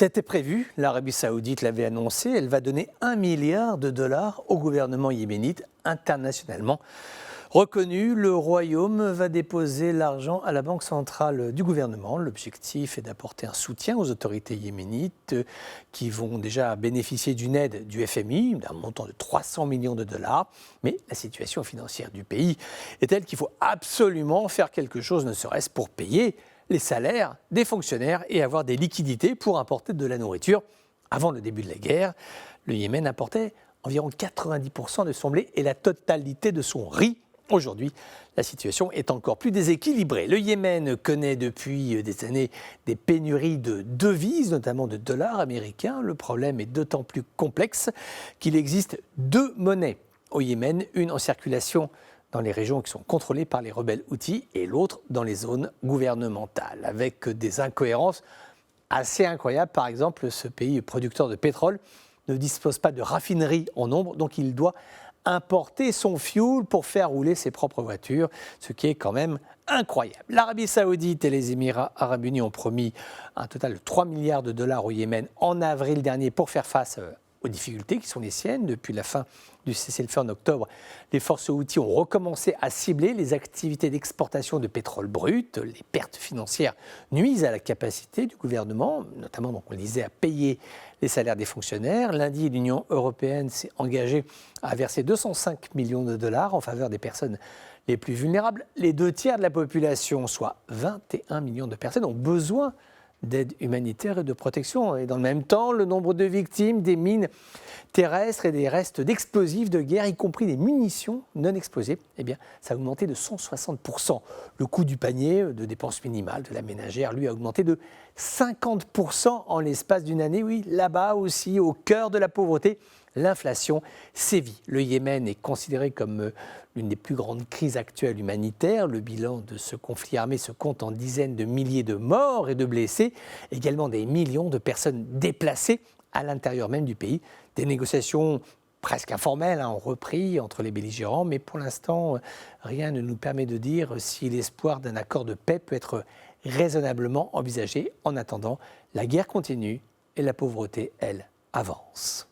C'était prévu, l'Arabie Saoudite l'avait annoncé, elle va donner 1 milliard de dollars au gouvernement yéménite internationalement reconnu. Le royaume va déposer l'argent à la banque centrale du gouvernement. L'objectif est d'apporter un soutien aux autorités yéménites qui vont déjà bénéficier d'une aide du FMI, d'un montant de 300 millions de dollars. Mais la situation financière du pays est telle qu'il faut absolument faire quelque chose, ne serait-ce pour payer les salaires des fonctionnaires et avoir des liquidités pour importer de la nourriture. Avant le début de la guerre, le Yémen importait environ 90% de son blé et la totalité de son riz. Aujourd'hui, la situation est encore plus déséquilibrée. Le Yémen connaît depuis des années des pénuries de devises, notamment de dollars américains. Le problème est d'autant plus complexe qu'il existe deux monnaies au Yémen, une en circulation dans les régions qui sont contrôlées par les rebelles houthis et l'autre dans les zones gouvernementales, avec des incohérences assez incroyables. Par exemple, ce pays producteur de pétrole ne dispose pas de raffinerie en nombre, donc il doit importer son fioul pour faire rouler ses propres voitures, ce qui est quand même incroyable. L'Arabie Saoudite et les Émirats Arabes Unis ont promis un total de 3 milliards de dollars au Yémen en avril dernier pour faire face aux difficultés qui sont les siennes. Depuis la fin du cessez-le-feu en octobre, les forces houthis ont recommencé à cibler les activités d'exportation de pétrole brut. Les pertes financières nuisent à la capacité du gouvernement, notamment, donc, on le disait, à payer les salaires des fonctionnaires. Lundi, l'Union européenne s'est engagée à verser 205 millions de dollars en faveur des personnes les plus vulnérables. Les 2 tiers de la population, soit 21 millions de personnes, ont besoin d'aide humanitaire et de protection. Et dans le même temps, le nombre de victimes des mines terrestres et des restes d'explosifs de guerre, y compris des munitions non explosées, eh bien, ça a augmenté de 160%. Le coût du panier de dépenses minimales de la ménagère, lui, a augmenté de 50% en l'espace d'une année. Oui, là-bas aussi, au cœur de la pauvreté, l'inflation sévit. Le Yémen est considéré comme l'une des plus grandes crises actuelles humanitaires. Le bilan de ce conflit armé se compte en dizaines de milliers de morts et de blessés, également des millions de personnes déplacées à l'intérieur même du pays. Des négociations presque informelles ont repris entre les belligérants, mais pour l'instant, rien ne nous permet de dire si l'espoir d'un accord de paix peut être raisonnablement envisagé. En attendant, la guerre continue et la pauvreté, elle, avance.